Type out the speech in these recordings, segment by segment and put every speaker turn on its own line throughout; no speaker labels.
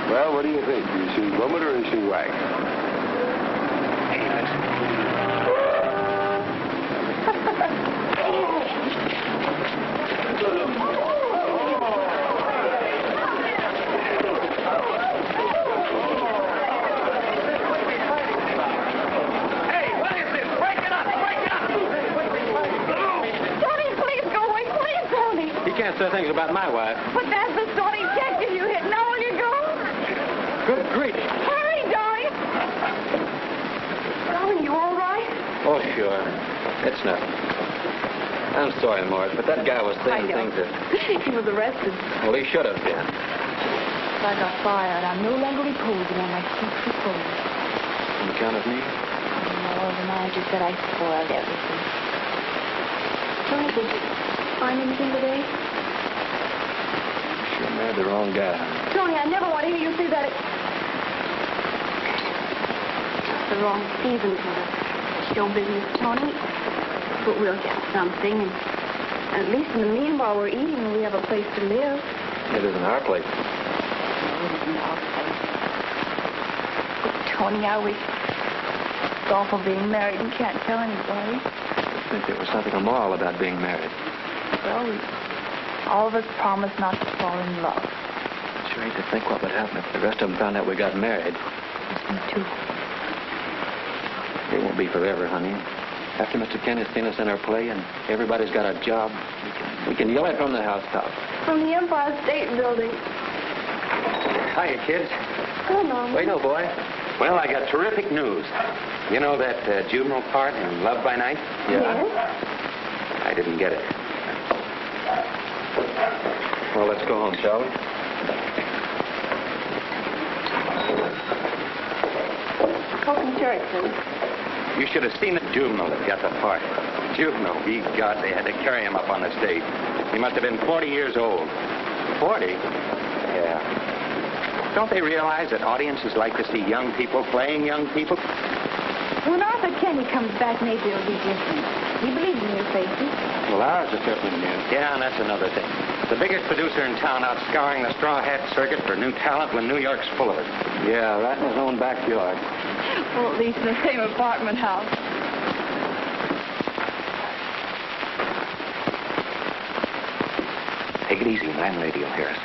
Well, what do you think? Is she woman or is she whack?
Hey, listen. Hey, what is this? Break it up! Break it up!
Tony, please go away. Please, Tony.
You can't say things about my wife.
But that's the Tony detective you hit. Now will you go?
Good grief.
Hurry, darling. Darling, you all right?
Oh, sure. It's nothing. I'm sorry, Morris, but that guy was saying things that...
He was arrested.
Well, he should have been.
I got fired. I'm no longer reposing on my sweet repose.
On account of me?
No, the manager said I spoiled everything. Tony, did you find anything today?
Sure married the wrong guy.
Tony, I never want to hear you say that. It's the wrong season for the show business, Tony. But we'll get something, and at least in the meanwhile we're eating and we have a place to live.
It isn't our place.
No, it isn't our place. But Tony, I wish it's awful being married and can't tell anybody.
I think there was something immoral about being married.
Well, all of us promised not to fall in love.
I sure hate to think what would happen if the rest of them found out we got married.
Me too.
It won't be forever, honey. After Mr. Kenny's seen us in our play and everybody's got a job, we can yell it from the housetop.
From the Empire State Building.
Hiya, kids.
Hello, Mom.
Wait, no, boy.
Well, I got terrific news. You know that juvenile part in Love by Night?
Yes?
I didn't get it.
Well, let's go home, shall we?
Coffee church, please.
You should have seen the juvenile that got the part. Juvenile, ye gods, they had to carry him up on the stage. He must have been 40 years old. 40? Yeah. Don't they realize that audiences like to see young people playing young people?
When Arthur Kenny comes back, maybe it'll be different. He believes in your faces.
Well, ours is certainly new.
Yeah, and that's another thing. The biggest producer in town out scouring the straw hat circuit for new talent when New York's full of it.
Yeah, right in his own backyard.
Well, at least in the same apartment house.
Take it easy, landlady will hear us.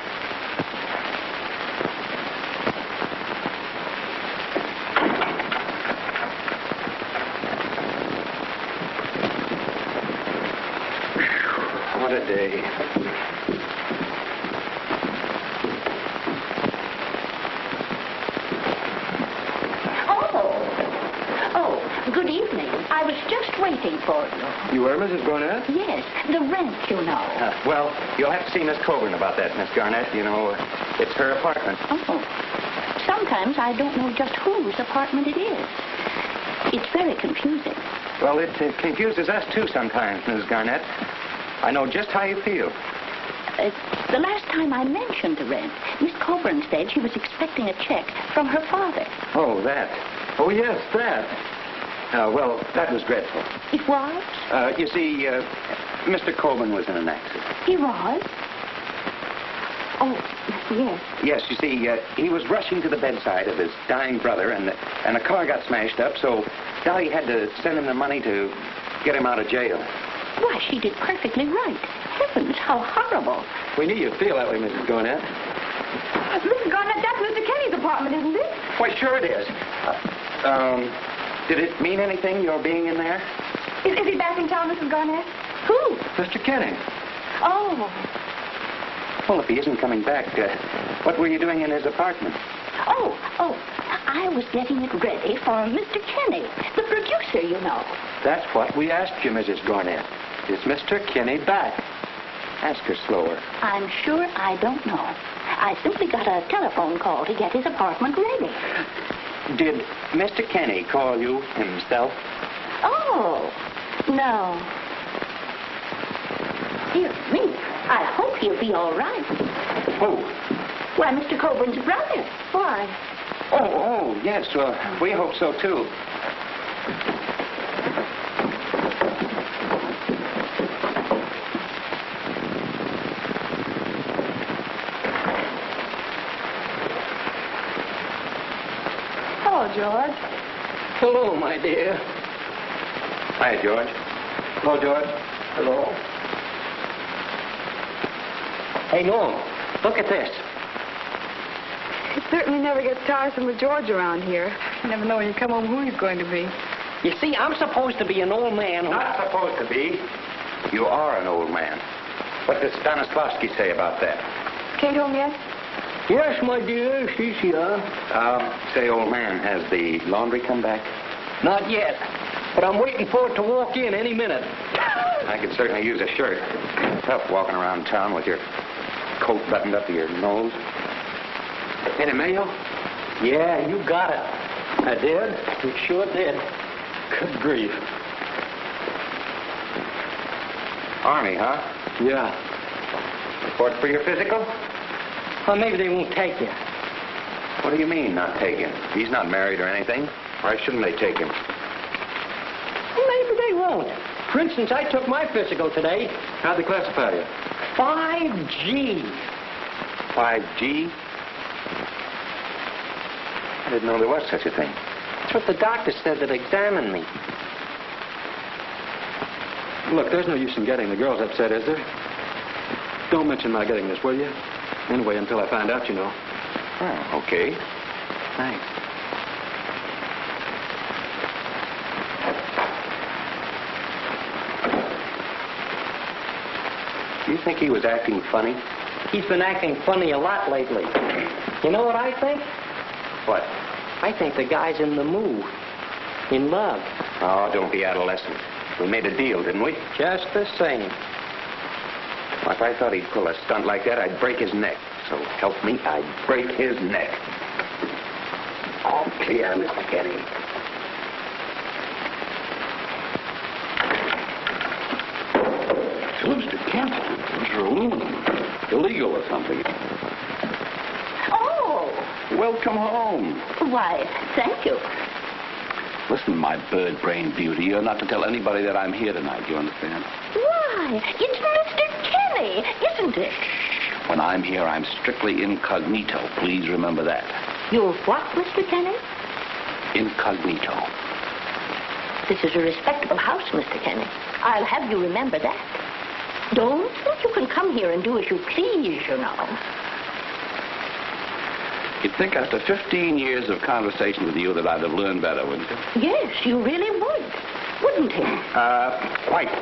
What a day.
Good evening. I was just waiting for you.
You were, Mrs. Garnett?
Yes, the rent, you know.
Well, you'll have to see Miss Coburn about that, Miss Garnett. You know, it's her apartment.
Oh. Sometimes I don't know just whose apartment it is. It's very confusing.
Well, it confuses us, too, sometimes, Mrs. Garnett. I know just how you feel.
The last time I mentioned the rent, Miss Coburn said she was expecting a check from her father.
Oh, that.
Oh, yes, that.
Well, that was dreadful.
It was?
You see, Mr. Coburn was in an accident.
He was? Oh, yes.
Yes, you see, he was rushing to the bedside of his dying brother, and a car got smashed up, so Dolly had to send him the money to get him out of jail.
Why, she did perfectly right. Heavens, how horrible.
We knew you'd feel that way, Mrs. Garnett.
Mrs. Garnett, that's Mr. Kenny's apartment, isn't it?
Why, sure it is. Did it mean anything, your being in there?
Is he back in town, Mrs. Garnett?
Who?
Mr. Kenny.
Oh.
Well, if he isn't coming back, what were you doing in his apartment?
Oh, I was getting it ready for Mr. Kenny, the producer, you know.
That's what we asked you, Mrs. Garnett. Is Mr. Kenny back?
Ask her slower.
I'm sure I don't know. I simply got a telephone call to get his apartment ready.
Did Mr. Kenny call you himself?
Oh, no. Dear me, I hope he'll be all right.
Who?
Why, Mr. Coburn's brother.
Why?
Oh, yes. Well, we hope so, too.
Hello, George.
Hello, my dear.
Hi, George. Hello, George.
Hello. Hey, Norm, look at this.
It certainly never gets tiresome with George around here. You never know when you come home who he's going to be.
You see, I'm supposed to be an old man.
Not supposed to be. You are an old man. What does Stanislavski say about that?
Kate home yet?
Yes, my dear, she's here.
Say, old man, has the laundry come back?
Not yet, but I'm waiting for it to walk in any minute.
I could certainly use a shirt. Tough walking around town with your coat buttoned up to your nose. Any mail?
Yeah, you got it. I did? You sure did. Good grief.
Army, huh?
Yeah.
Report for your physical?
Well, maybe they won't take you.
What do you mean, not take him? He's not married or anything. Why shouldn't they take him?
Maybe they won't. For instance, I took my physical today.
How'd they classify you?
5G.
5G? I didn't know there was such a thing.
That's what the doctor said that examined me.
Look, there's no use in getting the girls upset, is there? Don't mention my getting this, will you? Anyway, until I find out, you know.
Oh, okay.
Thanks.
Do you think he was acting funny?
He's been acting funny a lot lately. You know what I think?
What?
I think the guy's in the mood. In love.
Oh, don't be adolescent. We made a deal, didn't we?
Just the same.
Well, if I thought he'd pull a stunt like that, I'd break his neck. So help me, I'd break his neck. All clear, Mr. Kenny.
Mr. Kent, it's room. Illegal or something.
Oh,
Welcome home.
why, thank you.
Listen, my bird-brained beauty, you're not to tell anybody that I'm here tonight, you understand?
Why, it's Mr. Kenny, isn't it?
When I'm here, I'm strictly incognito. Please remember that.
You're what, Mr. Kenny?
Incognito.
This is a respectable house, Mr. Kenny. I'll have you remember that. Don't think you can come here and do as you please, you know.
You'd think after 15 years of conversation with you that I'd have learned better, wouldn't you?
Yes, you really would. Wouldn't he?
Quite.